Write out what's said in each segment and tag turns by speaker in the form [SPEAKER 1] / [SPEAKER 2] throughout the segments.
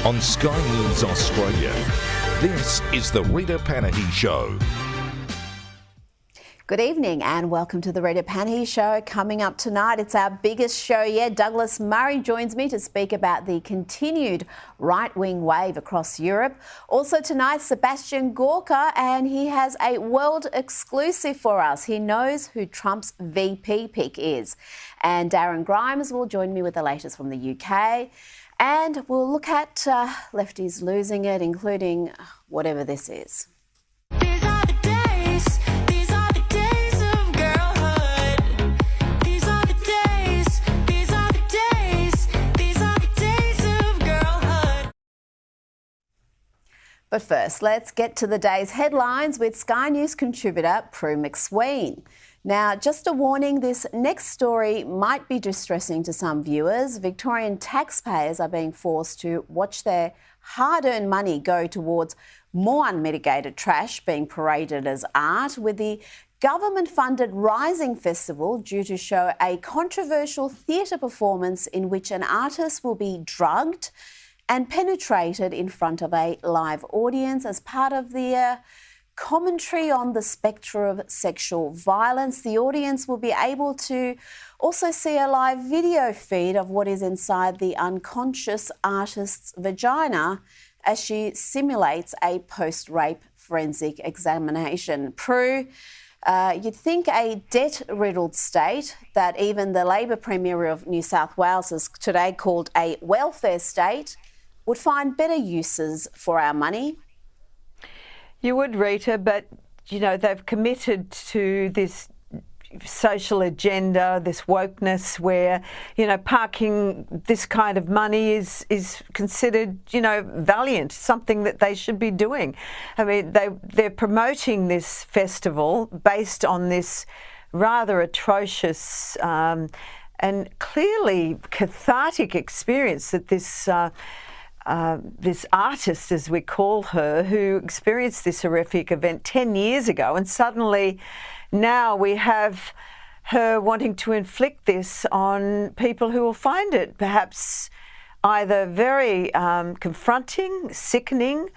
[SPEAKER 1] on Sky News Australia. This is the Rita Panahi Show.
[SPEAKER 2] Good evening and welcome to the Rita Panahi Show. Coming up tonight, it's our biggest show yet. Douglas Murray joins me to speak about the continued right-wing wave across Europe. Also tonight, Sebastian Gorka, and he has a world exclusive for us. He knows who Trump's VP pick is. And Darren Grimes will join me with the latest from the UK. And we'll look at Lefties losing it, including whatever this is. But first, let's get to the day's headlines with Sky News contributor Prue McSween. Now, just a warning, this next story might be distressing to some viewers. Victorian taxpayers are being forced to watch their hard-earned money go towards more unmitigated trash being paraded as art, with the government-funded Rising Festival due to show a controversial theatre performance in which an artist will be drugged and penetrated in front of a live audience as part of the commentary on the spectre of sexual violence. The audience will be able to also see a live video feed of what is inside the unconscious artist's vagina as she simulates a post-rape forensic examination. Prue, you'd think a debt-riddled state that even the Labor Premier of New South Wales has today called a welfare state would find better uses for our money.
[SPEAKER 3] You would, Rita, but, you know, they've committed to this social agenda, this wokeness where, you know, parking this kind of money is considered, you know, valiant, something that they should be doing. I mean, they're promoting this festival based on this rather atrocious and clearly cathartic experience that this artist, as we call her, who experienced this horrific event 10 years ago, and suddenly now we have her wanting to inflict this on people who will find it perhaps either very confronting, sickening,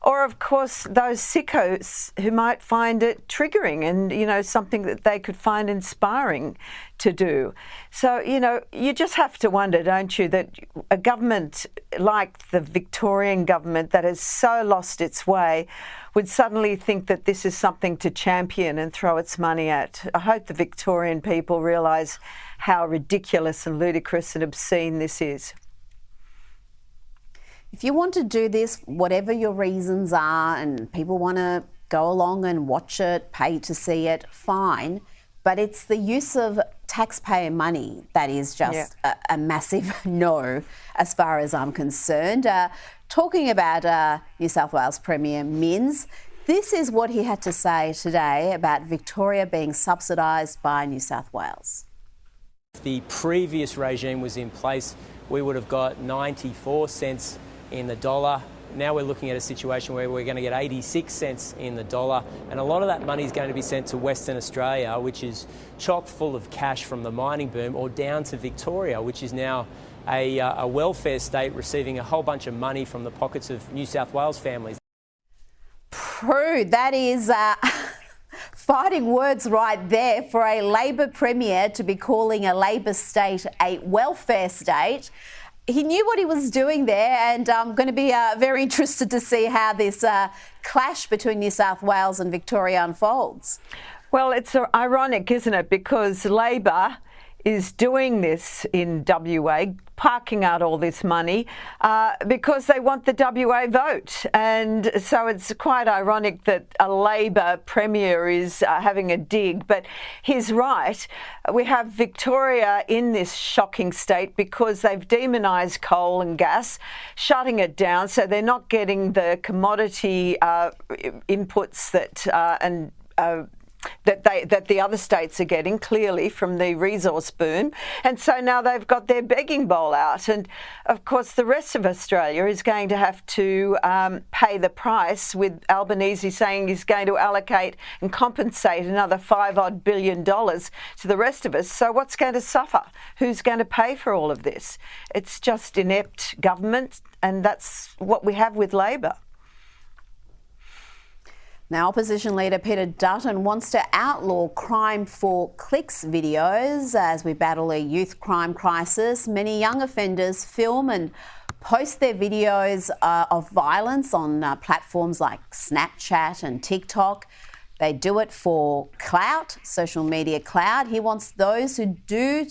[SPEAKER 3] or of course those sickos who might find it triggering and, you know, something that they could find inspiring to do. So, you know, you just have to wonder, don't you, that a government like the Victorian government that has so lost its way would suddenly think that this is something to champion and throw its money at. I hope the Victorian people realise how ridiculous and ludicrous and obscene this is.
[SPEAKER 2] If you want to do this, whatever your reasons are, and people want to go along and watch it, pay to see it, fine. But it's the use of taxpayer money that is just a massive no, as far as I'm concerned. Talking about New South Wales Premier Minns, this is what he had to say today about Victoria being subsidised by New South Wales.
[SPEAKER 4] If the previous regime was in place, we would have got 94 cents in the dollar. Now we're looking at a situation where we're going to get 86 cents in the dollar, and a lot of that money is going to be sent to Western Australia, which is chock full of cash from the mining boom, or down to Victoria, which is now a welfare state receiving a whole bunch of money from the pockets of New South Wales families.
[SPEAKER 2] Prue, that is fighting words right there for a Labor Premier to be calling a Labor state a welfare state. He knew what he was doing there, and I'm going to be very interested to see how this clash between New South Wales and Victoria unfolds.
[SPEAKER 3] Well, it's ironic, isn't it? Because Labor is doing this in WA, parking out all this money because they want the WA vote. And so it's quite ironic that a Labor Premier is having a dig. But he's right. We have Victoria in this shocking state because they've demonised coal and gas, shutting it down, so they're not getting the commodity inputs that that the other states are getting, clearly, from the resource boom. And so now they've got their begging bowl out. And, of course, the rest of Australia is going to have to pay the price, with Albanese saying he's going to allocate and compensate another $5 billion to the rest of us. So what's going to suffer? Who's going to pay for all of this? It's just inept government, and that's what we have with Labor.
[SPEAKER 2] Now, opposition leader Peter Dutton wants to outlaw crime for clicks videos as we battle a youth crime crisis. Many young offenders film and post their videos of violence on platforms like Snapchat and TikTok. They do it for clout, social media clout. He wants those who do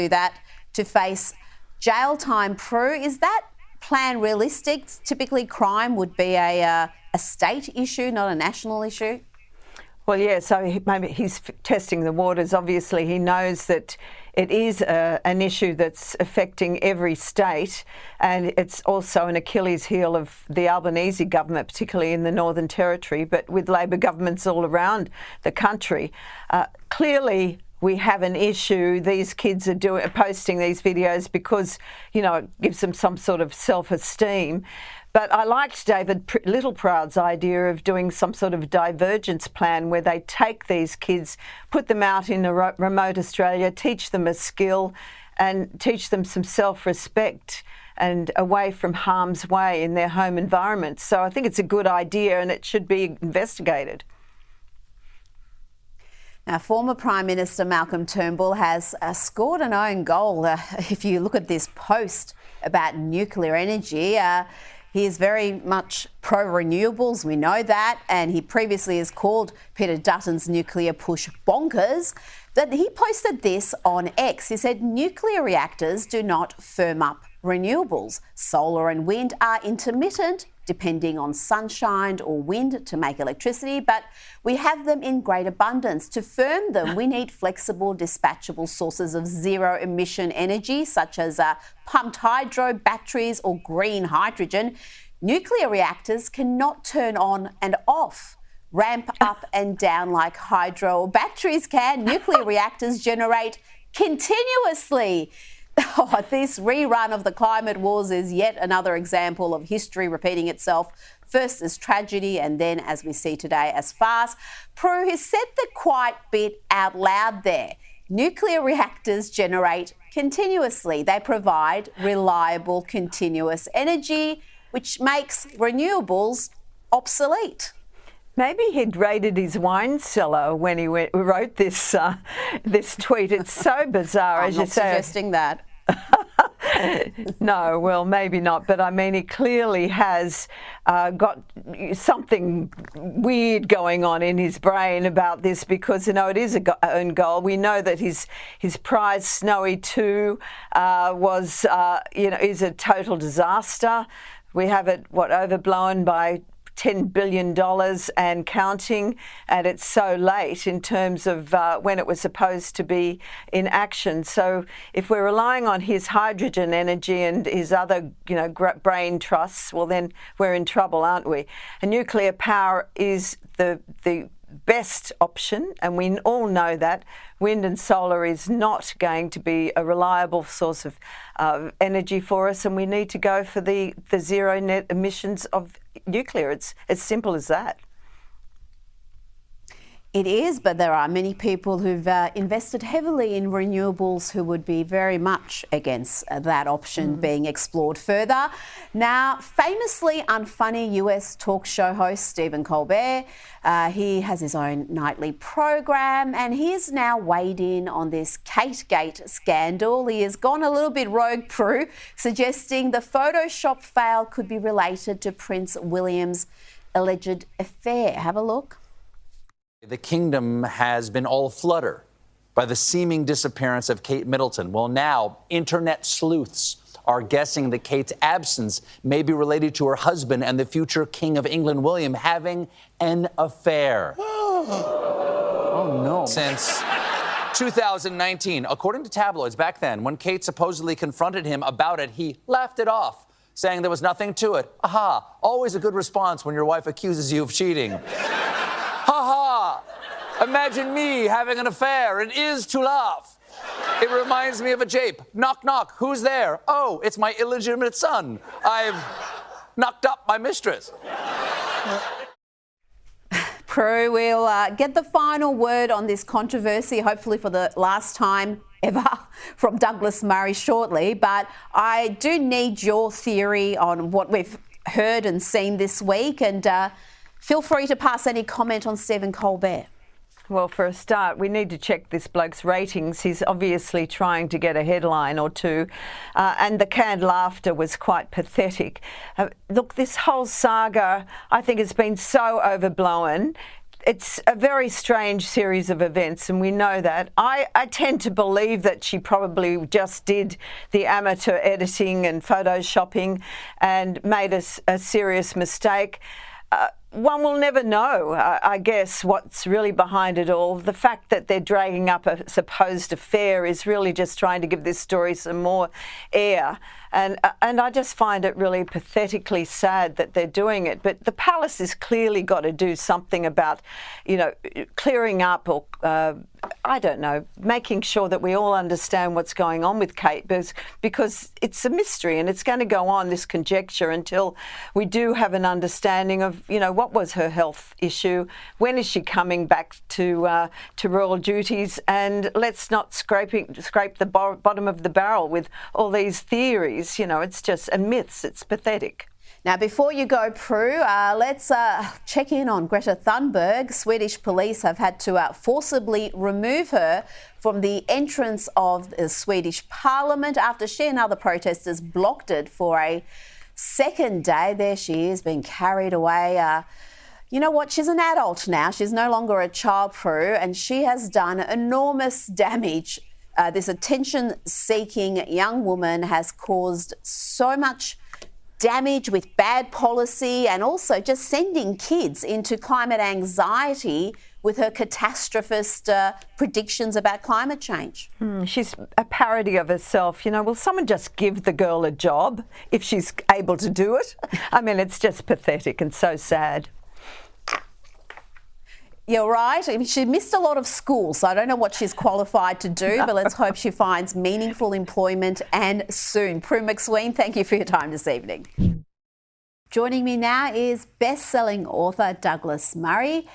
[SPEAKER 2] that to face jail time. Prue, is that plan realistic? Typically, crime would be a state issue, not a national issue.
[SPEAKER 3] Well, yeah, so maybe he's testing the waters. Obviously, he knows that it is an issue that's affecting every state, and it's also an Achilles heel of the Albanese government, particularly in the Northern Territory, but with Labor governments all around the country. Clearly, we have an issue. These kids are posting these videos because, you know, it gives them some sort of self-esteem. But I liked David Littleproud's idea of doing some sort of divergence plan where they take these kids, put them out in a remote Australia, teach them a skill and teach them some self-respect and away from harm's way in their home environment. So I think it's a good idea and it should be investigated.
[SPEAKER 2] Now, former Prime Minister Malcolm Turnbull has scored an own goal. If you look at this post about nuclear energy, he is very much pro-renewables, we know that, and he previously has called Peter Dutton's nuclear push bonkers. That he posted this on X. He said nuclear reactors do not firm up renewables. Solar and wind are intermittent, depending on sunshine or wind to make electricity, but we have them in great abundance. To firm them, we need flexible, dispatchable sources of zero-emission energy, such as pumped hydro, batteries or green hydrogen. Nuclear reactors cannot turn on and off, ramp up and down like hydro or batteries can. Nuclear reactors generate continuously. Oh, this rerun of the climate wars is yet another example of history repeating itself, first as tragedy and then, as we see today, as farce. Prue has said the quiet bit out loud there. Nuclear reactors generate continuously. They provide reliable, continuous energy, which makes renewables obsolete.
[SPEAKER 3] Maybe he'd raided his wine cellar when he wrote this this tweet. It's so bizarre, as you say.
[SPEAKER 2] I'm not suggesting that.
[SPEAKER 3] No, well, maybe not. But I mean, he clearly has got something weird going on in his brain about this because, you know, it is an own goal. We know that his prize, Snowy 2, was, is a total disaster. We have it, overblown by $10 billion and counting, and it's so late in terms of when it was supposed to be in action. So if we're relying on his hydrogen energy and his other, brain trusts, well, then we're in trouble, aren't we? And nuclear power is the best option, and we all know that. Wind and solar is not going to be a reliable source of energy for us, and we need to go for the zero net emissions of nuclear. It's as simple as that.
[SPEAKER 2] It is, but there are many people who've invested heavily in renewables who would be very much against that option being explored further. Now, famously unfunny US talk show host Stephen Colbert, he has his own nightly program and he has now weighed in on this Kategate scandal. He has gone a little bit rogue, Prue, suggesting the Photoshop fail could be related to Prince William's alleged affair. Have a look.
[SPEAKER 5] The kingdom has been all flutter by the seeming disappearance of Kate Middleton. Well, now internet sleuths are guessing that Kate's absence may be related to her husband and the future King of England, William, having an affair. Oh, no. Since 2019, according to tabloids back then, when Kate supposedly confronted him about it, he laughed it off, saying there was nothing to it. Aha, always a good response when your wife accuses you of cheating. Ha ha! Imagine me having an affair. It is to laugh. It reminds me of a jape. Knock, knock. Who's there? Oh, it's my illegitimate son. I've knocked up my mistress.
[SPEAKER 2] Prue, we'll get the final word on this controversy, hopefully for the last time ever, from Douglas Murray shortly. But I do need your theory on what we've heard and seen this week, and feel free to pass any comment on Stephen Colbert.
[SPEAKER 3] Well, for a start, we need to check this bloke's ratings. He's obviously trying to get a headline or two, and the canned laughter was quite pathetic. Look, this whole saga, I think, has been so overblown. It's a very strange series of events, and we know that. I tend to believe that she probably just did the amateur editing and photoshopping and made a serious mistake. One will never know, I guess, what's really behind it all. The fact that they're dragging up a supposed affair is really just trying to give this story some more air. And I just find it really pathetically sad that they're doing it. But the palace has clearly got to do something about, clearing up or, I don't know, making sure that we all understand what's going on with Kate, because it's a mystery and it's going to go on, this conjecture, until we do have an understanding of, what was her health issue, when is she coming back to royal duties, and let's not scrape the bottom of the barrel with all these theories. It's just myths. It's pathetic.
[SPEAKER 2] Now, before you go, Prue, let's check in on Greta Thunberg. Swedish police have had to forcibly remove her from the entrance of the Swedish Parliament after she and other protesters blocked it for a second day. There she is, being carried away. You know what? She's an adult now. She's no longer a child, Prue, and she has done enormous damage. This attention-seeking young woman has caused so much damage with bad policy and also just sending kids into climate anxiety with her catastrophist predictions about climate change.
[SPEAKER 3] She's a parody of herself. Will someone just give the girl a job if she's able to do it? I mean, it's just pathetic and so sad.
[SPEAKER 2] You're right. She missed a lot of school, so I don't know what she's qualified to do, but let's hope she finds meaningful employment and soon. Prue McSween, thank you for your time this evening. Joining me now is best-selling author Douglas Murray.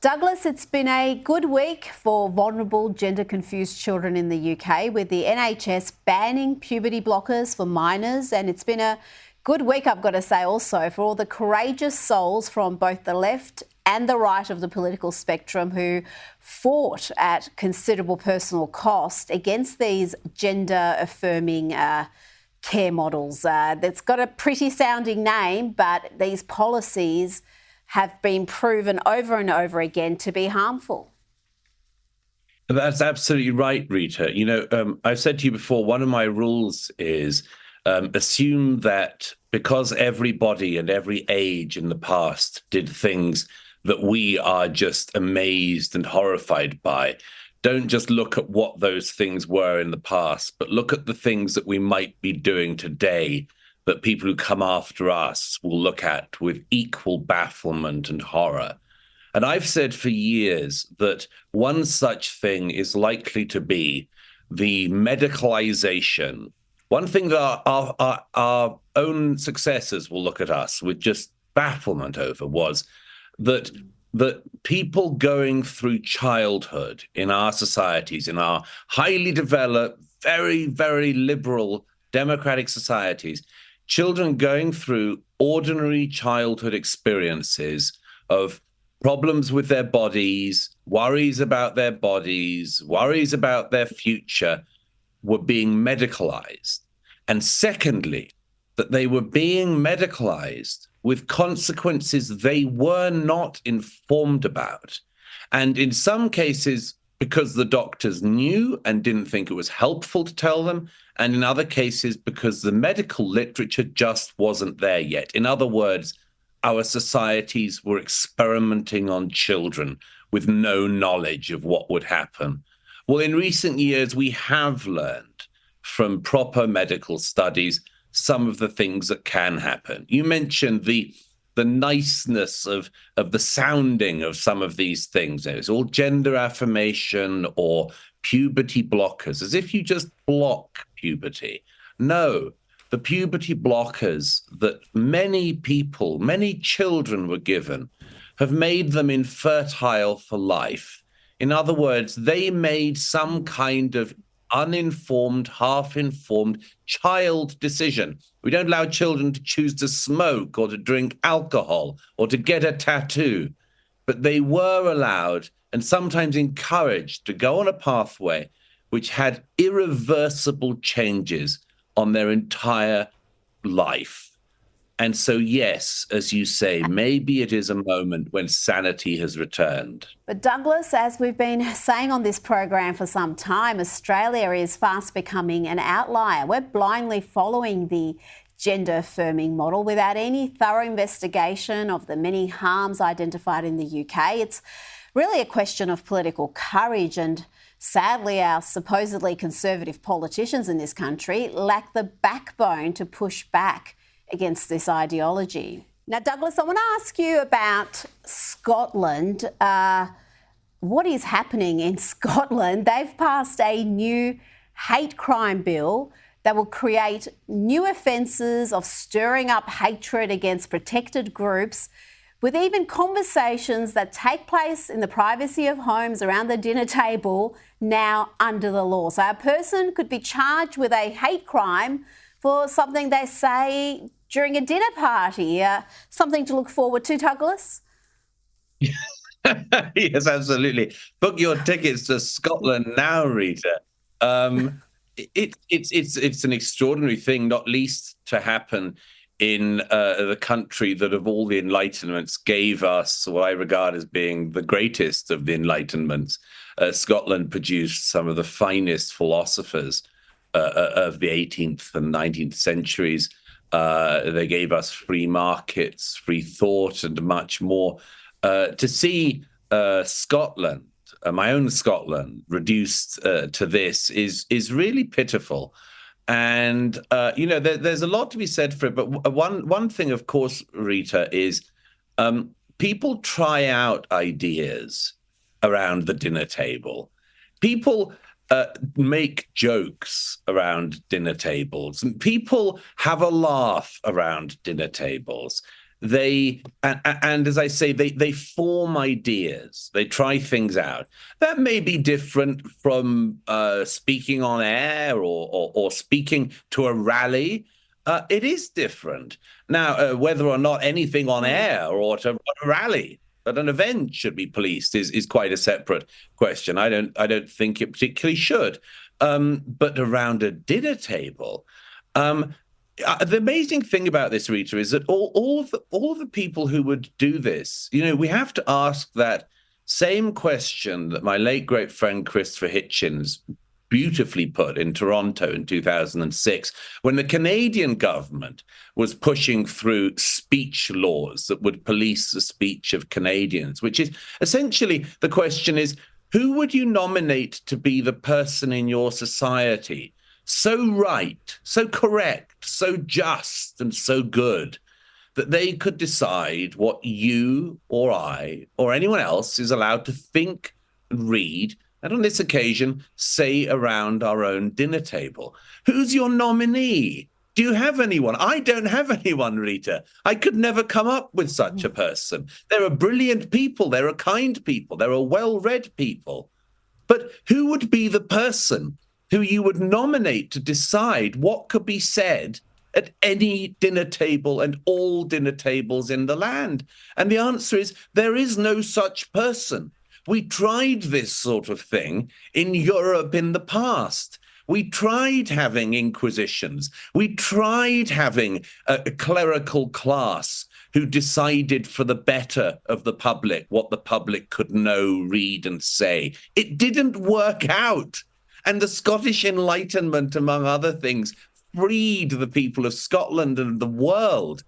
[SPEAKER 2] Douglas, it's been a good week for vulnerable gender-confused children in the UK, with the NHS banning puberty blockers for minors, and it's been a good week, I've got to say, also for all the courageous souls from both the left and the right of the political spectrum who fought at considerable personal cost against these gender-affirming care models. That's got a pretty sounding name, but these policies have been proven over and over again to be harmful.
[SPEAKER 6] That's absolutely right, Rita. I've said to you before, one of my rules is assume that because everybody and every age in the past did things that we are just amazed and horrified by, don't just look at what those things were in the past, but look at the things that we might be doing today that people who come after us will look at with equal bafflement and horror. And I've said for years that one such thing is likely to be the medicalization. One thing that our own successors will look at us with just bafflement over was that people going through childhood in our societies, in our highly developed, very, very liberal democratic societies, children going through ordinary childhood experiences of problems with their bodies, worries about their bodies, worries about their future, were being medicalized. And secondly, that they were being medicalized with consequences they were not informed about. And in some cases, because the doctors knew and didn't think it was helpful to tell them, and in other cases, because the medical literature just wasn't there yet. In other words, our societies were experimenting on children with no knowledge of what would happen. Well, in recent years, we have learned from proper medical studies some of the things that can happen. You mentioned the the niceness of the sounding of some of these things. It's all gender affirmation or puberty blockers, as if you just block puberty. No, the puberty blockers that many people, many children were given have made them infertile for life. In other words, they made some kind of uninformed, half-informed child decision. We don't allow children to choose to smoke or to drink alcohol or to get a tattoo, but they were allowed and sometimes encouraged to go on a pathway which had irreversible changes on their entire life. And so, yes, as you say, maybe it is a moment when sanity has returned.
[SPEAKER 2] But Douglas, as we've been saying on this program for some time, Australia is fast becoming an outlier. We're blindly following the gender affirming model without any thorough investigation of the many harms identified in the UK. It's really a question of political courage, and sadly our supposedly conservative politicians in this country lack the backbone to push back against this ideology. Now, Douglas, I want to ask you about Scotland. What is happening in Scotland? They've passed a new hate crime bill that will create new offences of stirring up hatred against protected groups, with even conversations that take place in the privacy of homes around the dinner table now under the law. So a person could be charged with a hate crime for something they say during a dinner party. Something to look forward to, Douglas?
[SPEAKER 6] Yes, absolutely. Book your tickets to Scotland now, Rita. It's an extraordinary thing, not least to happen in the country that of all the Enlightenments gave us what I regard as being the greatest of the Enlightenments. Scotland produced some of the finest philosophers of the 18th and 19th centuries. They gave us free markets, free thought, and much more. To see Scotland, my own Scotland, reduced to this is really pitiful. And, there's a lot to be said for it. But one thing, of course, Rita, is people try out ideas around the dinner table. People make jokes around dinner tables, and people have a laugh around dinner tables. And as I say, they form ideas. They try things out. That may be different from speaking on air or speaking to a rally. It is different. Now, whether or not anything on air or to a rally at an event should be policed is quite a separate question. I don't think it particularly should. But around a dinner table, the amazing thing about this, Rita, is that all of the people who would do this, we have to ask that same question that my late great friend Christopher Hitchens beautifully put in Toronto in 2006, when the Canadian government was pushing through speech laws that would police the speech of Canadians, which is essentially the question is, who would you nominate to be the person in your society so right, so correct, so just, and so good that they could decide what you or I or anyone else is allowed to think and read, and on this occasion, say around our own dinner table? Who's your nominee? Do you have anyone? I don't have anyone, Rita. I could never come up with such a person. There are brilliant people. There are kind people. There are well-read people. But who would be the person who you would nominate to decide what could be said at any dinner table and all dinner tables in the land? And the answer is there is no such person. We tried this sort of thing in Europe in the past. We tried having inquisitions. We tried having a clerical class who decided for the better of the public what the public could know, read, and say. It didn't work out. And the Scottish Enlightenment, among other things, freed the people of Scotland and the world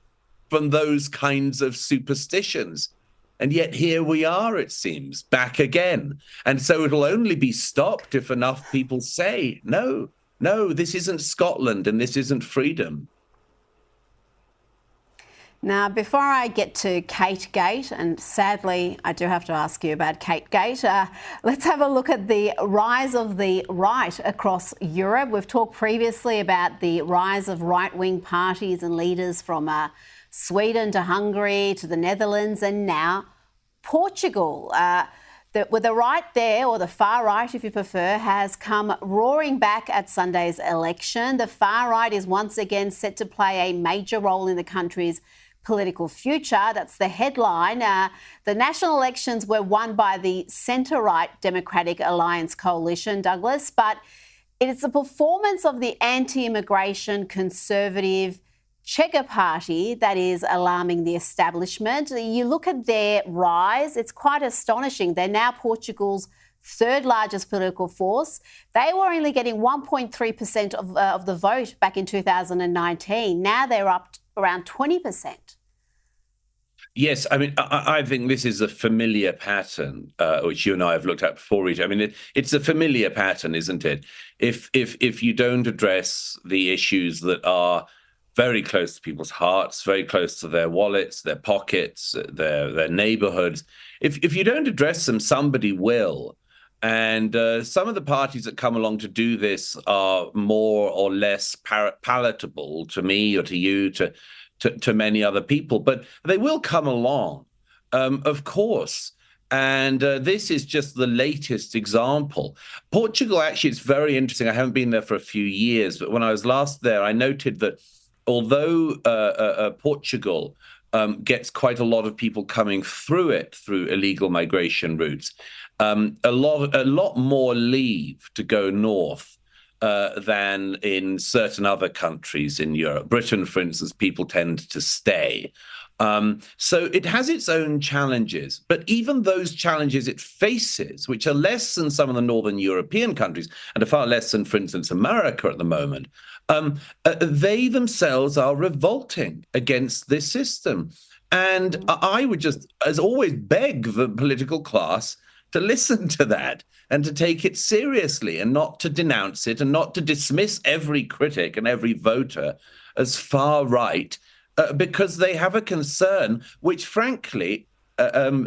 [SPEAKER 6] from those kinds of superstitions. And yet here we are, it seems, back again. And so it'll only be stopped if enough people say, no, this isn't Scotland and this isn't freedom.
[SPEAKER 2] Now, before I get to Kate Gate, and sadly I do have to ask you about Kate Gate, let's have a look at the rise of the right across Europe. We've talked previously about the rise of right-wing parties and leaders from Sweden to Hungary to the Netherlands and now Portugal. With the right there, or the far right if you prefer, has come roaring back at Sunday's election. The far right is once again set to play a major role in the country's political future. That's the headline. The national elections were won by the centre-right Democratic Alliance coalition, Douglas, but it is the performance of the anti-immigration conservative Chega party that is alarming the establishment. You look at their rise, it's quite astonishing. They're now Portugal's third largest political force. They were only getting 1.3% of the vote back in 2019. Now they're up around 20%.
[SPEAKER 6] Yes, I mean, I think this is a familiar pattern, which you and I have looked at before, Rita. I mean, it's a familiar pattern, isn't it? If you don't address the issues that are very close to people's hearts, very close to their wallets, their pockets, their neighborhoods, if you don't address them, somebody will. And some of the parties that come along to do this are more or less palatable to me or to you, to many other people, but they will come along, of course. And this is just the latest example. Portugal, actually, it's very interesting. I haven't been there for a few years, but when I was last there, I noted that although Portugal gets quite a lot of people coming through it through illegal migration routes, a lot more leave to go north than in certain other countries in Europe. Britain, for instance, people tend to stay. So it has its own challenges, but even those challenges it faces, which are less than some of the Northern European countries and are far less than, for instance, America at the moment, they themselves are revolting against this system. And I would just, as always, beg the political class to listen to that and to take it seriously and not to denounce it and not to dismiss every critic and every voter as far right, because they have a concern which, frankly, 10,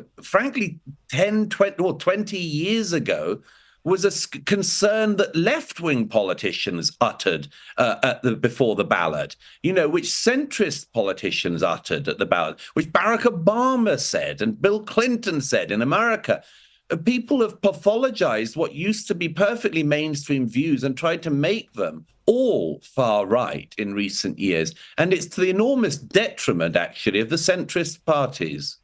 [SPEAKER 6] 20, or 20 years ago was a concern that left-wing politicians uttered before the ballot, which centrist politicians uttered at the ballot, which Barack Obama said and Bill Clinton said in America. People have pathologized what used to be perfectly mainstream views and tried to make them all far right in recent years. And it's to the enormous detriment, actually, of the centrist parties.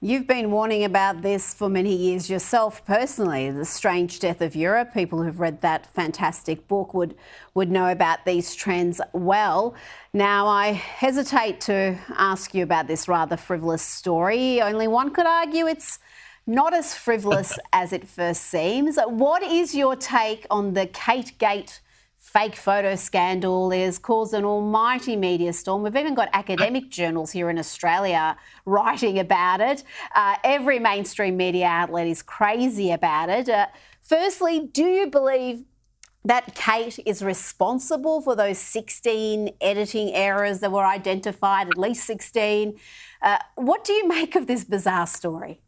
[SPEAKER 2] You've been warning about this for many years yourself personally, The Strange Death of Europe. People who've read that fantastic book would know about these trends well. Now, I hesitate to ask you about this rather frivolous story. Only one could argue it's not as frivolous as it first seems. What is your take on the Kate Gate fake photo scandal? It has caused an almighty media storm. We've even got academic journals here in Australia writing about it. Every mainstream media outlet is crazy about it. Firstly, do you believe that Kate is responsible for those 16 editing errors that were identified, at least 16? What do you make of this bizarre story?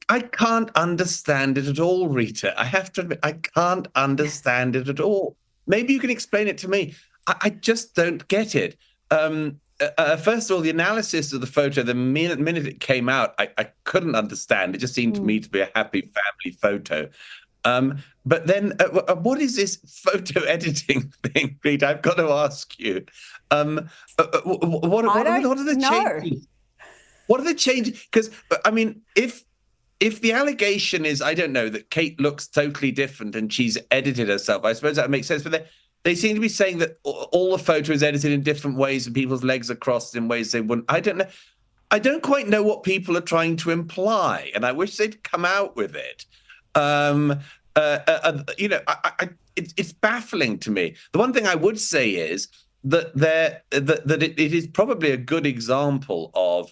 [SPEAKER 6] I can't understand it at all, Rita. I have to admit, I can't understand it at all. Maybe you can explain it to me. I just don't get it. First of all, the analysis of the photo, the minute it came out, I couldn't understand. It just seemed to me to be a happy family photo. But then what is this photo editing thing, Rita? I've got to ask you. What are the changes? What are the changes? Because, I mean, if the allegation is, I don't know, that Kate looks totally different and she's edited herself, I suppose that makes sense. But they seem to be saying that all the photo is edited in different ways and people's legs are crossed in ways they wouldn't. I don't know. I don't quite know what people are trying to imply, and I wish they'd come out with it. It's baffling to me. The one thing I would say is that it is probably a good example of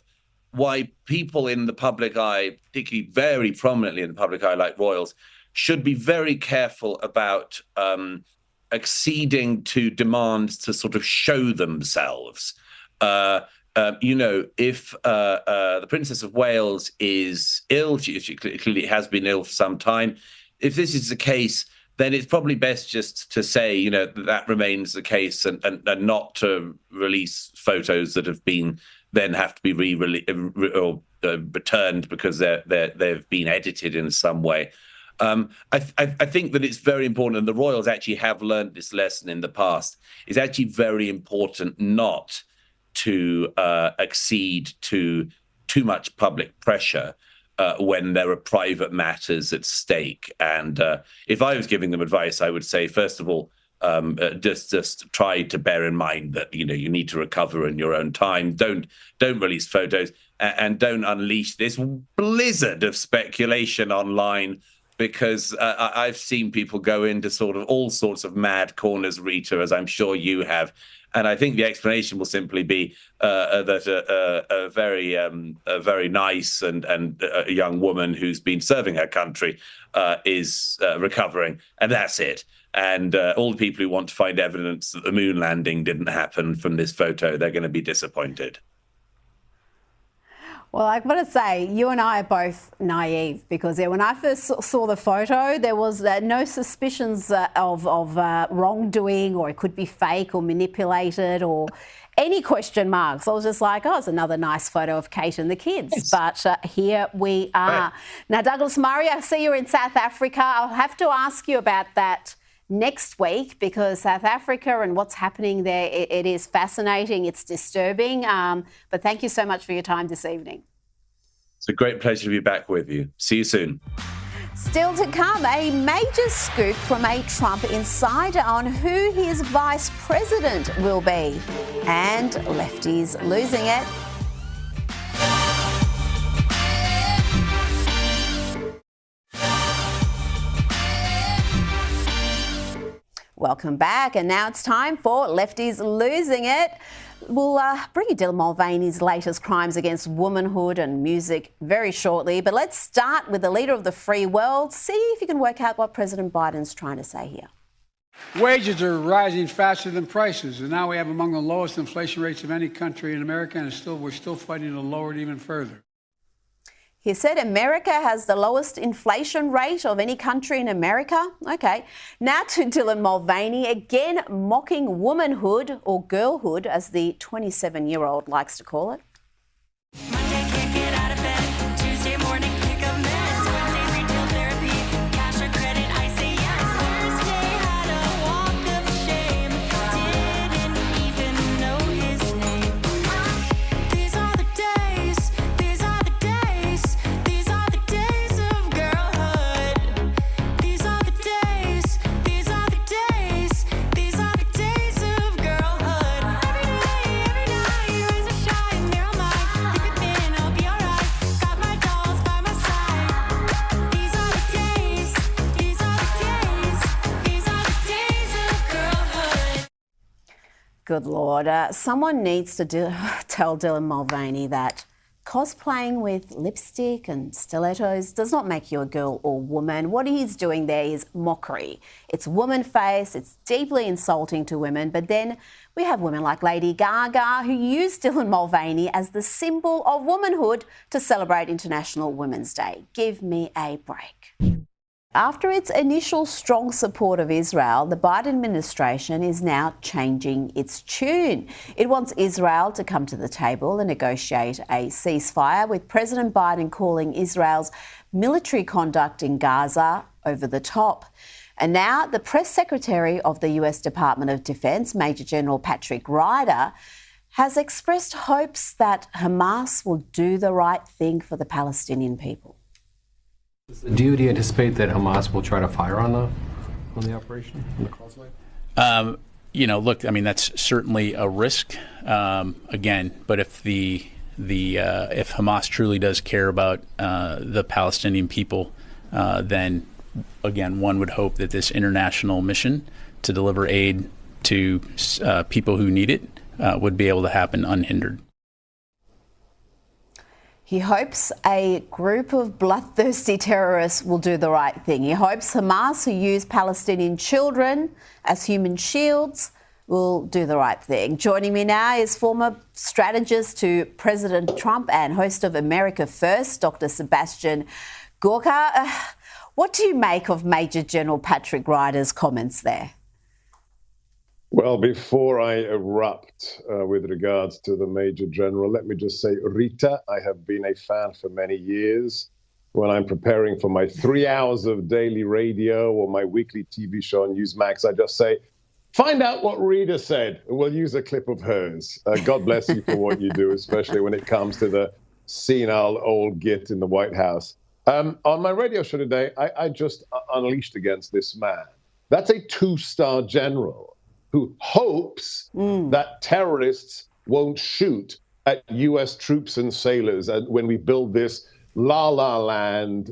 [SPEAKER 6] why people in the public eye, particularly very prominently in the public eye like royals, should be very careful about acceding to demands to sort of show themselves. If the Princess of Wales is ill, she clearly has been ill for some time. If this is the case, then it's probably best just to say, that remains the case and not to release photos that have to be returned because they've been edited in some way. I think that it's very important, and the royals actually have learned this lesson in the past. It's actually very important not to accede to too much public pressure when there are private matters at stake. And if I was giving them advice, I would say, first of all, just try to bear in mind that you need to recover in your own time. Don't release photos, and don't unleash this blizzard of speculation online, because I've seen people go into sort of all sorts of mad corners, Rita, as I'm sure you have. And I think the explanation will simply be that a very nice and a young woman who's been serving her country is recovering, and that's it. And all the people who want to find evidence that the moon landing didn't happen from this photo, they're going to be disappointed.
[SPEAKER 2] Well, I've got to say, you and I are both naive, because when I first saw the photo, there was no suspicions of wrongdoing, or it could be fake or manipulated or any question marks. I was just like, oh, it's another nice photo of Kate and the kids. Yes. But here we are. Right. Now, Douglas Murray, I see you're in South Africa. I'll have to ask you about that next week, because South Africa and what's happening there, it is fascinating, it's disturbing. But thank you so much for your time this evening.
[SPEAKER 6] It's a great pleasure to be back with you. See you soon.
[SPEAKER 2] Still to come, a major scoop from a Trump insider on who his vice president will be, and lefties losing it. Welcome back, and now it's time for Lefties Losing It. We'll bring you Dylan Mulvaney's latest crimes against womanhood and music very shortly, but let's start with the leader of the free world. See if you can work out what President Biden's trying to say here.
[SPEAKER 7] Wages are rising faster than prices, and now we have among the lowest inflation rates of any country in America, and we're still fighting to lower it even further.
[SPEAKER 2] He said America has the lowest inflation rate of any country in America. Okay. Now to Dylan Mulvaney, again mocking womanhood, or girlhood, as the 27-year-old likes to call it.
[SPEAKER 8] Monday, can't get out of bed. Tuesday morning, pick a mess. Wednesday, retail therapy. Cash or credit, I say yes. Thursday, had a walk of shame. Didn't even know his name. These are the days. These are the days. These are the days of girlhood. These are the days. These are the days. These are the days of girlhood. Every night, raise a shine. They're all mine. Thick or thin, I'll be alright. Got my dolls by my side. These are the days. These are the days. These are the days of girlhood.
[SPEAKER 2] Good Lord. Someone needs to tell Dylan Mulvaney that cosplaying with lipstick and stilettos does not make you a girl or woman. What he's doing there is mockery. It's woman face, it's deeply insulting to women, but then we have women like Lady Gaga who use Dylan Mulvaney as the symbol of womanhood to celebrate International Women's Day. Give me a break. After its initial strong support of Israel, the Biden administration is now changing its tune. It wants Israel to come to the table and negotiate a ceasefire, with President Biden calling Israel's military conduct in Gaza over the top. And now the press secretary of the US Department of Defense, Major General Patrick Rita, has expressed hopes that Hamas will do the right thing for the Palestinian people.
[SPEAKER 9] Do you anticipate that Hamas will try to fire on the operation in the causeway?
[SPEAKER 10] Look, I mean, that's certainly a risk. Again, but if if Hamas truly does care about the Palestinian people, then again, one would hope that this international mission to deliver aid to people who need it would be able to happen unhindered.
[SPEAKER 2] He hopes a group of bloodthirsty terrorists will do the right thing. He hopes Hamas, who use Palestinian children as human shields, will do the right thing. Joining me now is former strategist to President Trump and host of America First, Dr. Sebastian Gorka. What do you make of Major General Patrick Ryder's comments there?
[SPEAKER 11] Well, before I erupt with regards to the Major General, let me just say, Rita, I have been a fan for many years. When I'm preparing for my 3 hours of daily radio or my weekly TV show on Newsmax, I just say, find out what Rita said. We'll use a clip of hers. God bless you for what you do, especially when it comes to the senile old git in the White House. On my radio show today, I just unleashed against this man. That's a 2-star general who hopes that terrorists won't shoot at U.S. troops and sailors when we build this la-la land,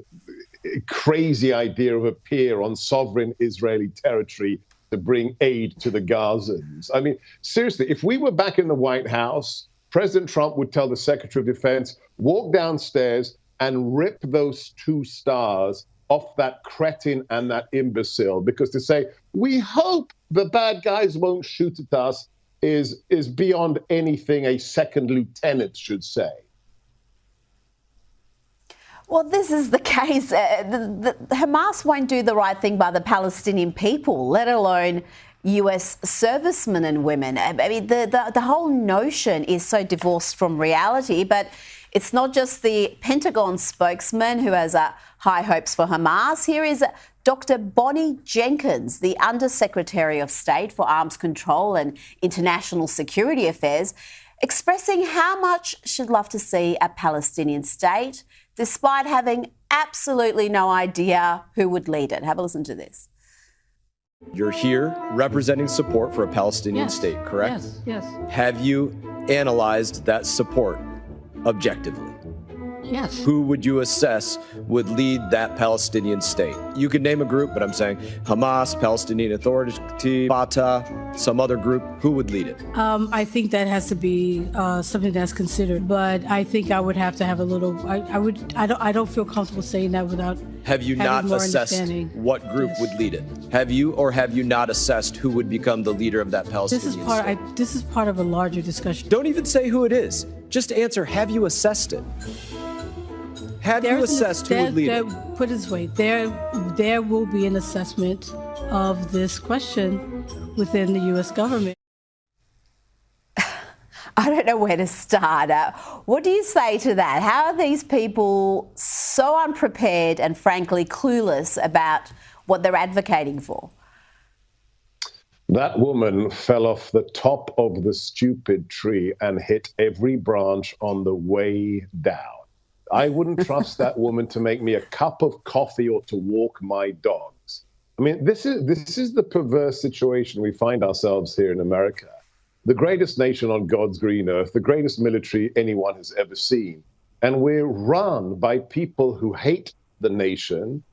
[SPEAKER 11] crazy idea of a pier on sovereign Israeli territory to bring aid to the Gazans. I mean, seriously, if we were back in the White House, President Trump would tell the Secretary of Defense, walk downstairs and rip those 2 stars off that cretin and that imbecile, because to say, we hope the bad guys won't shoot at us is beyond anything a second lieutenant should say.
[SPEAKER 2] Well, this is the case. The Hamas won't do the right thing by the Palestinian people, let alone US servicemen and women. I mean, the whole notion is so divorced from reality, but it's not just the Pentagon spokesman who has high hopes for Hamas. Here is Dr. Bonnie Jenkins, the Undersecretary of State for Arms Control and International Security Affairs, expressing how much she'd love to see a Palestinian state, despite having absolutely no idea who would lead it. Have a listen to this.
[SPEAKER 12] You're here representing support for a Palestinian state, correct?
[SPEAKER 13] Yes.
[SPEAKER 12] Have you analyzed that support objectively?
[SPEAKER 13] Yes.
[SPEAKER 12] Who would you assess would lead that Palestinian state? You could name a group, but I'm saying Hamas, Palestinian Authority, Fatah, some other group. Who would lead it?
[SPEAKER 13] I think that has to be something that's considered, but I think I would have to have a little. I don't feel comfortable saying that without.
[SPEAKER 12] Have you not assessed what group would lead it? Have you or have you not assessed who would become the leader of that Palestinian state?
[SPEAKER 13] This is part of a larger discussion.
[SPEAKER 12] Don't even say who it is. Just answer, have you assessed it? Have you assessed who would lead it?
[SPEAKER 13] Put it this way, there will be an assessment of this question within the U.S. government.
[SPEAKER 2] I don't know where to start. What do you say to that? How are these people so unprepared and frankly clueless about what they're advocating for?
[SPEAKER 11] That woman fell off the top of the stupid tree and hit every branch on the way down. I wouldn't trust that woman to make me a cup of coffee or to walk my dogs. I mean, this is the perverse situation we find ourselves here in America. The greatest nation on God's green earth, the greatest military anyone has ever seen. And we're run by people who hate the nation,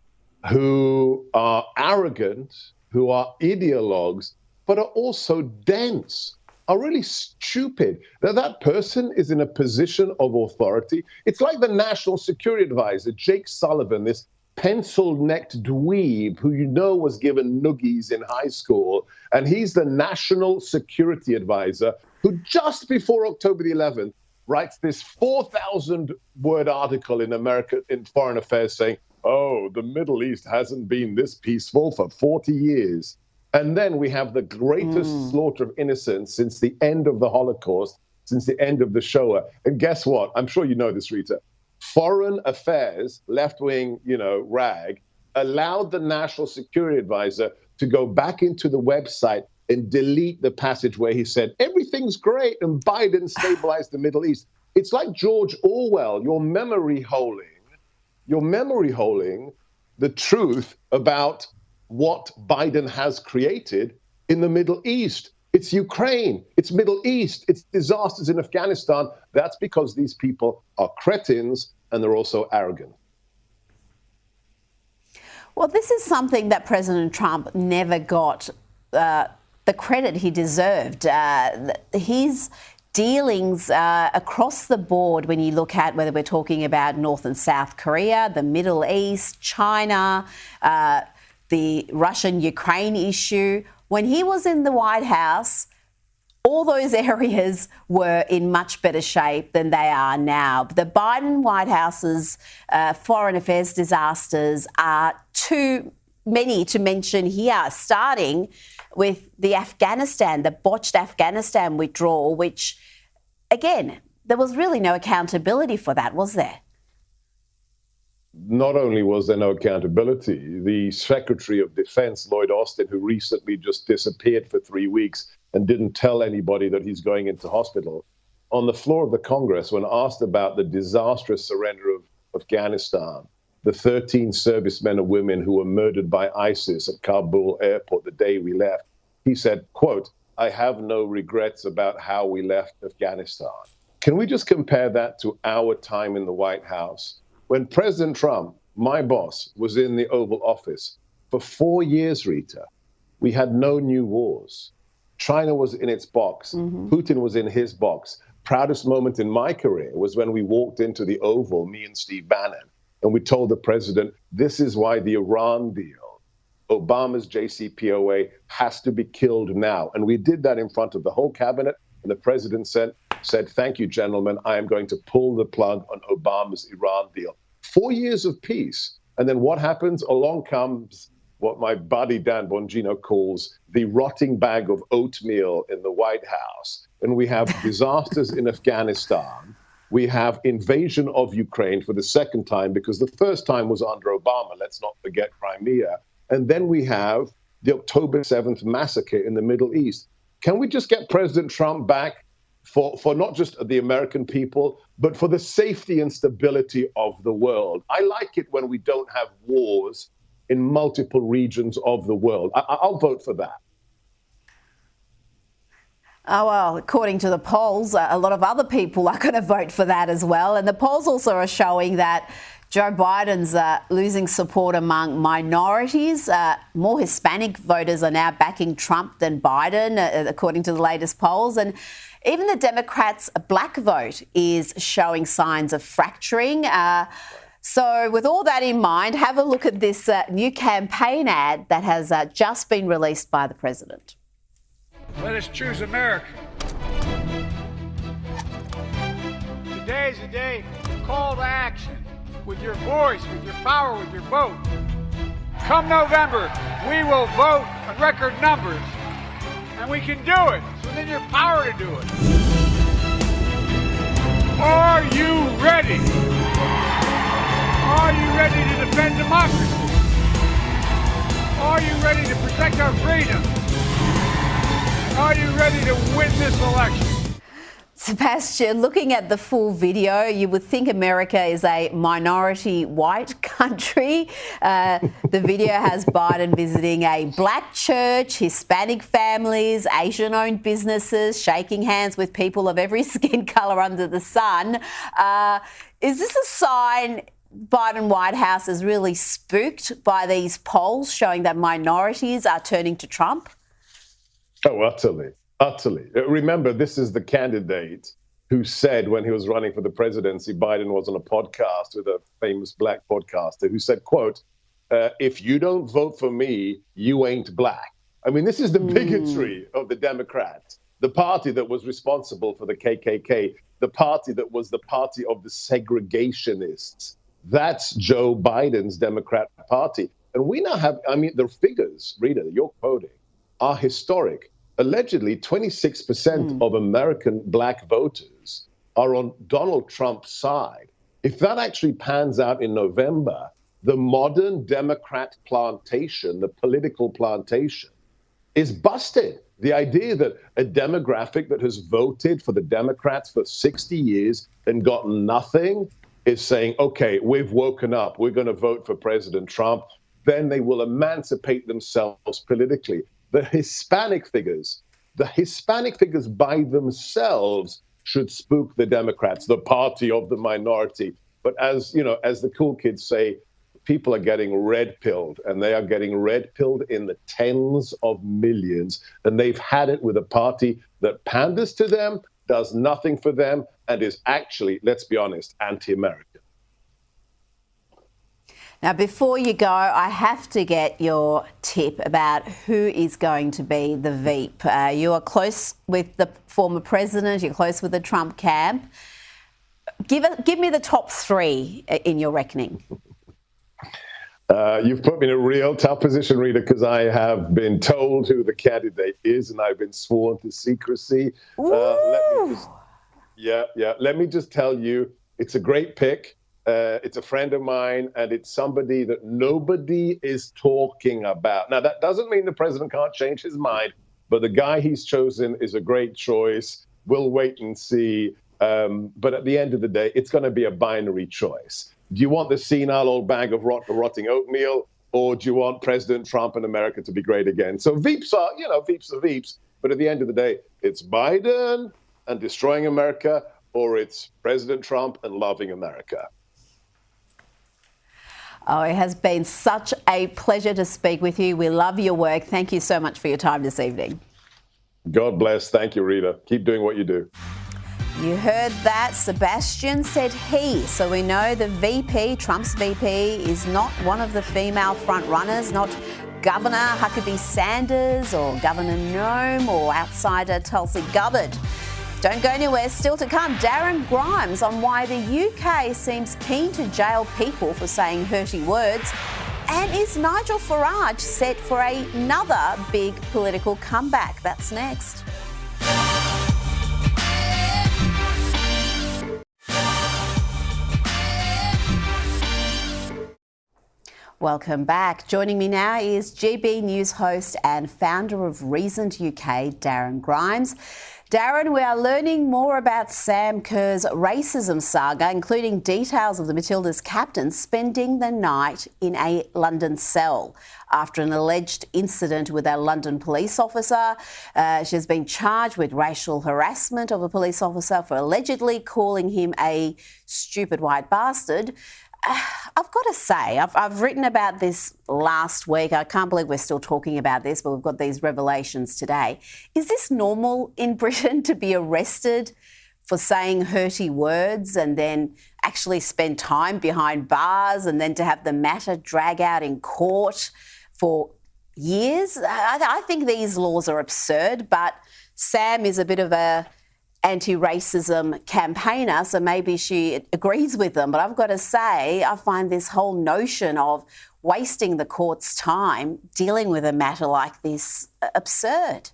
[SPEAKER 11] who are arrogant, who are ideologues, but are also dense, are really stupid. That person is in a position of authority. It's like the National Security Advisor, Jake Sullivan, this pencil-necked dweeb who you know was given noogies in high school. And he's the National Security Advisor who just before October the 11th writes this 4,000-word article in America in Foreign Affairs saying, oh, the Middle East hasn't been this peaceful for 40 years. And then we have the greatest slaughter of innocents since the end of the Holocaust, since the end of the Shoah. And guess what? I'm sure you know this, Rita. Foreign Affairs, left-wing, rag, allowed the National Security Advisor to go back into the website and delete the passage where he said, everything's great and Biden stabilized the Middle East. It's like George Orwell, you're memory holing the truth about what Biden has created in the Middle East. It's Ukraine, it's Middle East, it's disasters in Afghanistan. That's because these people are cretins and they're also arrogant.
[SPEAKER 2] Well, this is something that President Trump never got the credit he deserved. His dealings across the board, when you look at whether we're talking about North and South Korea, the Middle East, China, the Russian-Ukraine issue, when he was in the White House, all those areas were in much better shape than they are now. The Biden White House's foreign affairs disasters are too many to mention here, starting with the botched Afghanistan withdrawal, which, again, there was really no accountability for that, was there?
[SPEAKER 11] Not only was there no accountability, the Secretary of Defense, Lloyd Austin, who recently just disappeared for 3 weeks and didn't tell anybody that he's going into hospital, on the floor of the Congress, when asked about the disastrous surrender of Afghanistan, the 13 servicemen and women who were murdered by ISIS at Kabul airport the day we left, he said, quote, "I have no regrets about how we left Afghanistan." Can we just compare that to our time in the White House? When President Trump, my boss, was in the Oval Office for 4 years, Rita, we had no new wars. China was in its box. Putin was in his box. Proudest moment in my career was when we walked into the Oval, me and Steve Bannon, and we told the president, this is why the Iran deal, Obama's JCPOA, has to be killed now. And we did that in front of the whole cabinet, and the president said, thank you, gentlemen, I am going to pull the plug on Obama's Iran deal. 4 years of peace. And then what happens? Along comes what my buddy Dan Bongino calls the rotting bag of oatmeal in the White House. And we have disasters in Afghanistan. We have invasion of Ukraine for the second time, because the first time was under Obama. Let's not forget Crimea. And then we have the October 7th massacre in the Middle East. Can we just get President Trump back for not just the American people, but for the safety and stability of the world? I like it when we don't have wars in multiple regions of the world. I'll vote for that.
[SPEAKER 2] Oh, well, according to the polls, a lot of other people are going to vote for that as well. And the polls also are showing that Joe Biden's losing support among minorities. More Hispanic voters are now backing Trump than Biden, according to the latest polls. And even the Democrats' black vote is showing signs of fracturing. So with all that in mind, have a look at this new campaign ad that has just been released by the president.
[SPEAKER 7] Let us choose America. Today is a day of call to action. With your voice, with your power, with your vote. Come November, we will vote in record numbers. And we can do it. It's within your power to do it. Are you ready? Are you ready to defend democracy? Are you ready to protect our freedom? Are you ready to win this election?
[SPEAKER 2] Sebastian, looking at the full video, you would think America is a minority white country. The video has Biden visiting a black church, Hispanic families, Asian-owned businesses, shaking hands with people of every skin colour under the sun. Is this a sign Biden White House is really spooked by these polls showing that minorities are turning to Trump?
[SPEAKER 11] Oh, utterly. Utterly. Remember, this is the candidate who said when he was running for the presidency, Biden was on a podcast with a famous black podcaster who said, quote, if you don't vote for me, you ain't black. I mean, this is the bigotry of the Democrats, the party that was responsible for the KKK, the party that was the party of the segregationists. That's Joe Biden's Democrat Party. And we now have, I mean, the figures, Rita, that you're quoting, are historic. Allegedly, 26% of American black voters are on Donald Trump's side. If that actually pans out in November, the modern Democrat plantation, the political plantation, is busted. The idea that a demographic that has voted for the Democrats for 60 years and gotten nothing is saying, okay, we've woken up, we're going to vote for President Trump, then they will emancipate themselves politically. The Hispanic figures by themselves should spook the Democrats, the party of the minority. But as you know, as the cool kids say, people are getting red-pilled, and they are getting red-pilled in the tens of millions. And they've had it with a party that panders to them, does nothing for them, and is actually, let's be honest, anti-American.
[SPEAKER 2] Now, before you go, I have to get your tip about who is going to be the Veep. You are close with the former president, you're close with the Trump camp. Give me the top three in your reckoning.
[SPEAKER 11] You've put me in a real tough position, Rita, because I have been told who the candidate is and I've been sworn to secrecy. Let me just tell you, it's a great pick. It's a friend of mine, and it's somebody that nobody is talking about. Now, that doesn't mean the president can't change his mind, but the guy he's chosen is a great choice. We'll wait and see. But at the end of the day, it's going to be a binary choice. Do you want the senile old bag of rotting oatmeal, or do you want President Trump and America to be great again? So Veeps are, Veeps are Veeps. But at the end of the day, it's Biden and destroying America, or it's President Trump and loving America.
[SPEAKER 2] Oh, it has been such a pleasure to speak with you. We love your work. Thank you so much for your time this evening.
[SPEAKER 11] God bless. Thank you, Rita. Keep doing what you do.
[SPEAKER 2] You heard that. Sebastian said he. So we know the VP, Trump's VP, is not one of the female front runners, not Governor Huckabee Sanders or Governor Nome or outsider Tulsi Gabbard. Don't go anywhere, still to come. Darren Grimes on why the UK seems keen to jail people for saying hurty words. And is Nigel Farage set for another big political comeback? That's next. Welcome back. Joining me now is GB News host and founder of Reasoned UK, Darren Grimes. Darren, we are learning more about Sam Kerr's racism saga, including details of the Matilda's captain spending the night in a London cell after an alleged incident with a London police officer. She has been charged with racial harassment of a police officer for allegedly calling him a stupid white bastard. I've got to say, I've written about this last week. I can't believe we're still talking about this, but we've got these revelations today. Is this normal in Britain to be arrested for saying hurty words and then actually spend time behind bars and then to have the matter drag out in court for years? I think these laws are absurd, but Sam is a bit of a anti-racism campaigner, so maybe she agrees with them. But I've got to say, I find this whole notion of wasting the court's time dealing with a matter like this absurd.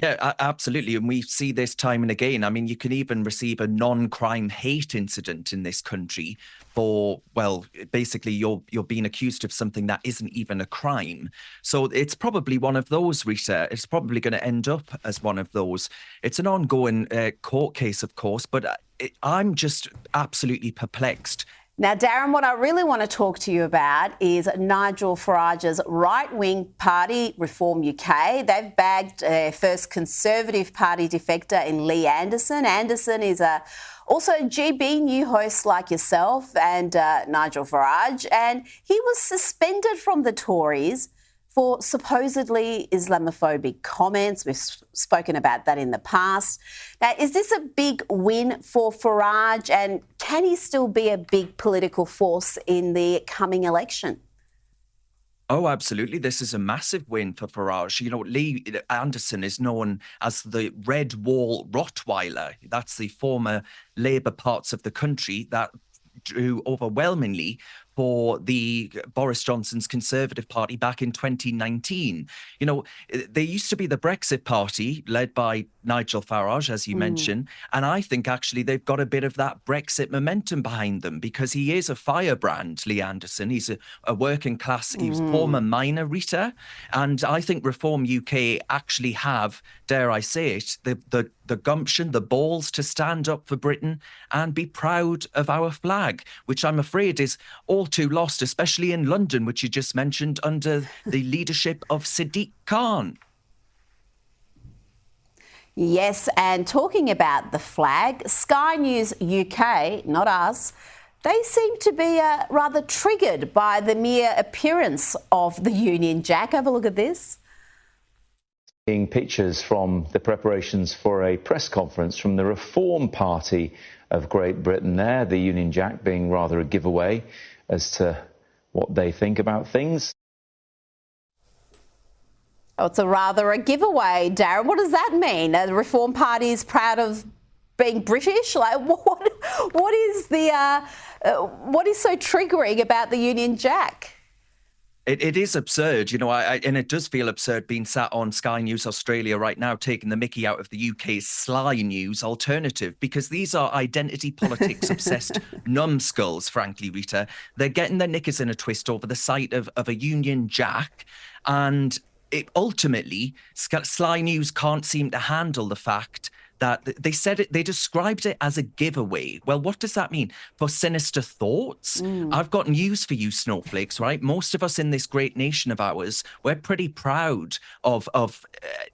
[SPEAKER 14] Yeah, absolutely. And we see this time and again. I mean, you can even receive a non-crime hate incident in this country for, well, basically you're being accused of something that isn't even a crime. So it's probably one of those, Rita. It's probably going to end up as one of those. It's an ongoing court case, of course, but I'm just absolutely perplexed.
[SPEAKER 2] Now, Darren, what I really want to talk to you about is Nigel Farage's right-wing party, Reform UK. They've bagged first Conservative Party defector in Lee Anderson. Anderson is also a GB News host like yourself and Nigel Farage, and he was suspended from the Tories for supposedly Islamophobic comments. We've spoken about that in the past. Now, is this a big win for Farage, and can he still be a big political force in the coming election?
[SPEAKER 14] Oh, absolutely. This is a massive win for Farage. You know, Lee Anderson is known as the Red Wall Rottweiler. That's the former Labour parts of the country that drew overwhelmingly for the Boris Johnson's Conservative Party back in 2019. You know, they used to be the Brexit Party led by Nigel Farage, as you mentioned, and I think actually they've got a bit of that Brexit momentum behind them because he is a firebrand, Lee Anderson. He's a working class, he was former miner, Rita, and I think Reform UK actually have, dare I say it, the gumption, the balls to stand up for Britain and be proud of our flag, which I'm afraid is all too lost, especially in London, which you just mentioned, under the leadership of Sadiq Khan.
[SPEAKER 2] Yes, and talking about the flag, Sky News UK, not us, they seem to be rather triggered by the mere appearance of the Union Jack. Have a look at this.
[SPEAKER 15] Seeing pictures from the preparations for a press conference from the Reform Party of Great Britain there, the Union Jack being rather a giveaway. as to what they think about things.
[SPEAKER 2] Oh, it's a giveaway, Darren. What does that mean? The Reform Party is proud of being British? Like, what is so triggering about the Union Jack?
[SPEAKER 14] It is absurd, and it does feel absurd being sat on Sky News Australia right now, taking the mickey out of the UK's Sly News alternative, because these are identity politics obsessed numbskulls, frankly, Rita. They're getting their knickers in a twist over the sight of a Union Jack, and ultimately, Sly News can't seem to handle the fact that they described it as a giveaway. Well, what does that mean? For sinister thoughts? I've got news for you, snowflakes, right? Most of us in this great nation of ours, we're pretty proud of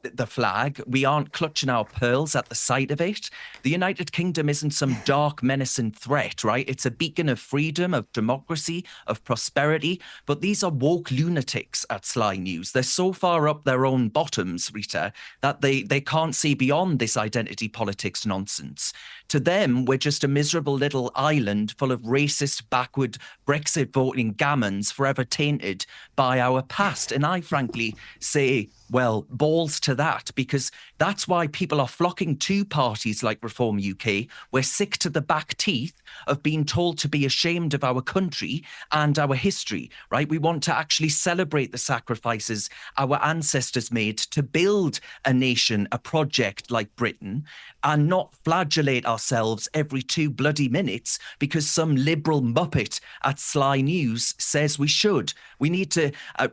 [SPEAKER 14] the flag. We aren't clutching our pearls at the sight of it. The United Kingdom isn't some dark, menacing threat, right? It's a beacon of freedom, of democracy, of prosperity. But these are woke lunatics at Sly News. They're so far up their own bottoms, Rita, that they can't see beyond this identity politics nonsense. To them, we're just a miserable little island full of racist, backward, Brexit voting gammons forever tainted by our past. And I frankly say, well, balls to that, because that's why people are flocking to parties like Reform UK. We're sick to the back teeth of being told to be ashamed of our country and our history, right? We want to actually celebrate the sacrifices our ancestors made to build a nation, a project like Britain, and not flagellate ourselves every 2 bloody minutes because some liberal muppet at Sly News says we should. We need to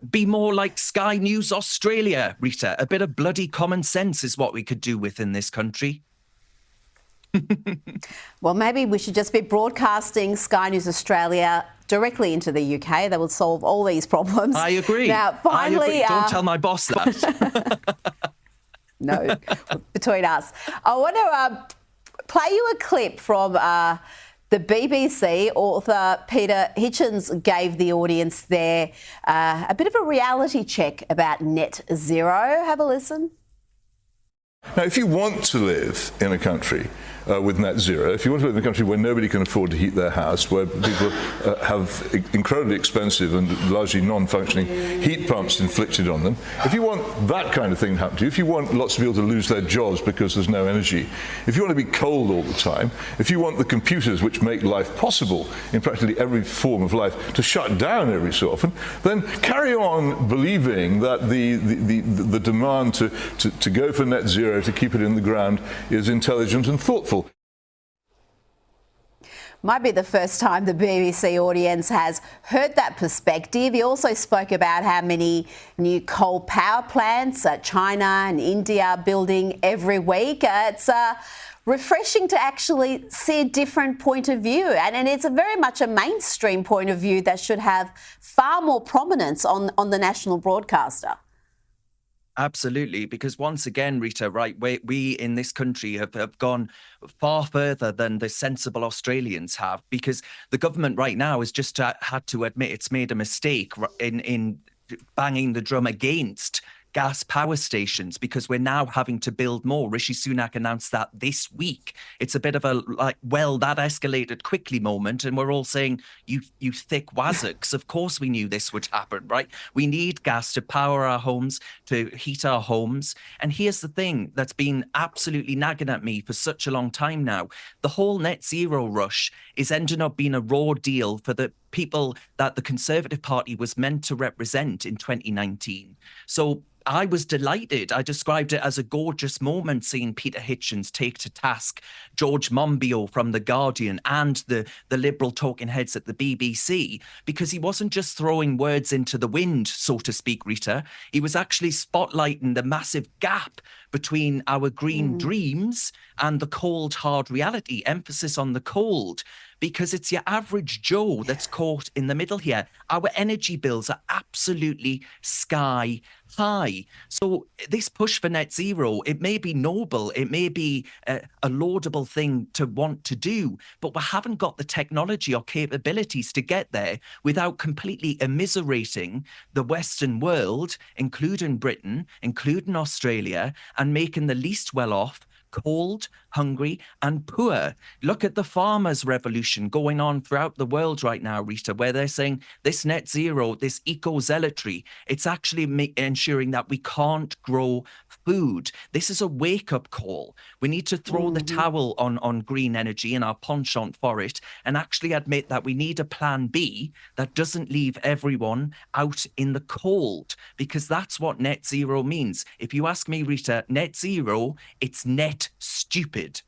[SPEAKER 14] be more like Sky News Australia, Rita. A bit of bloody common sense is what we could do with in this country.
[SPEAKER 2] Well, maybe we should just be broadcasting Sky News Australia directly into the UK. That would solve all these problems.
[SPEAKER 14] I agree.
[SPEAKER 2] Now, finally,
[SPEAKER 14] Don't tell my boss that.
[SPEAKER 2] No, between us. I want to play you a clip from the BBC. Author Peter Hitchens gave the audience there a bit of a reality check about net zero. Have a listen.
[SPEAKER 16] Now, if you want to live in a country with net zero, if you want to live in a country where nobody can afford to heat their house, where people have incredibly expensive and largely non-functioning heat pumps inflicted on them, if you want that kind of thing to happen to you, if you want lots of people to lose their jobs because there's no energy, if you want to be cold all the time, if you want the computers which make life possible in practically every form of life to shut down every so often, then carry on believing that the demand to go for net zero, to keep it in the ground, is intelligent and thoughtful.
[SPEAKER 2] Might be the first time the BBC audience has heard that perspective. He also spoke about how many new coal power plants China and India are building every week. It's refreshing to actually see a different point of view. And it's very much a mainstream point of view that should have far more prominence on the national broadcaster.
[SPEAKER 14] Absolutely, because once again, Rita, right, we in this country have gone far further than the sensible Australians have, because the government right now has just had to admit it's made a mistake in banging the drum against gas power stations, because we're now having to build more. Rishi Sunak announced that this week. It's a bit of a that escalated quickly moment, and we're all saying, you thick wazzocks, of course we knew this would happen, right? We need gas to power our homes, to heat our homes. And here's the thing that's been absolutely nagging at me for such a long time now. The whole net zero rush is ending up being a raw deal for the people that the Conservative Party was meant to represent in 2019. So I was delighted. I described it as a gorgeous moment seeing Peter Hitchens take to task George Monbiot from The Guardian and the Liberal talking heads at the BBC, because he wasn't just throwing words into the wind, so to speak, Rita. He was actually spotlighting the massive gap between our green dreams and the cold, hard reality, emphasis on the cold, because it's your average Joe that's caught in the middle here. Our energy bills are absolutely sky high. So this push for net zero, it may be noble, it may be a laudable thing to want to do, but we haven't got the technology or capabilities to get there without completely immiserating the Western world, including Britain, including Australia, and making the least well off cold, hungry, and poor. Look at the farmers' revolution going on throughout the world right now, Rita, where they're saying this net zero, this eco-zealotry, it's actually ensuring that we can't grow food. This is a wake-up call. We need to throw the towel on green energy and our penchant for it and actually admit that we need a plan B that doesn't leave everyone out in the cold, because that's what net zero means. If you ask me, Rita, net zero, it's net stupid.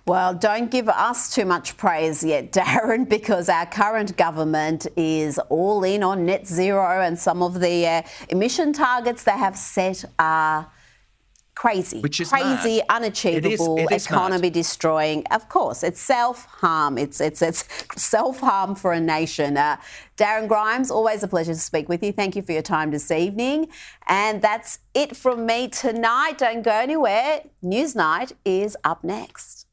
[SPEAKER 2] Well, don't give us too much praise yet, Darren, because our current government is all in on net zero, and some of the emission targets they have set are crazy,
[SPEAKER 14] which is
[SPEAKER 2] crazy,
[SPEAKER 14] mad.
[SPEAKER 2] unachievable,
[SPEAKER 14] It is
[SPEAKER 2] economy
[SPEAKER 14] mad.
[SPEAKER 2] destroying. Of course, it's self-harm. It's self-harm for a nation. Darren Grimes, always a pleasure to speak with you. Thank you for your time this evening. And that's it from me tonight. Don't go anywhere. Newsnight is up next.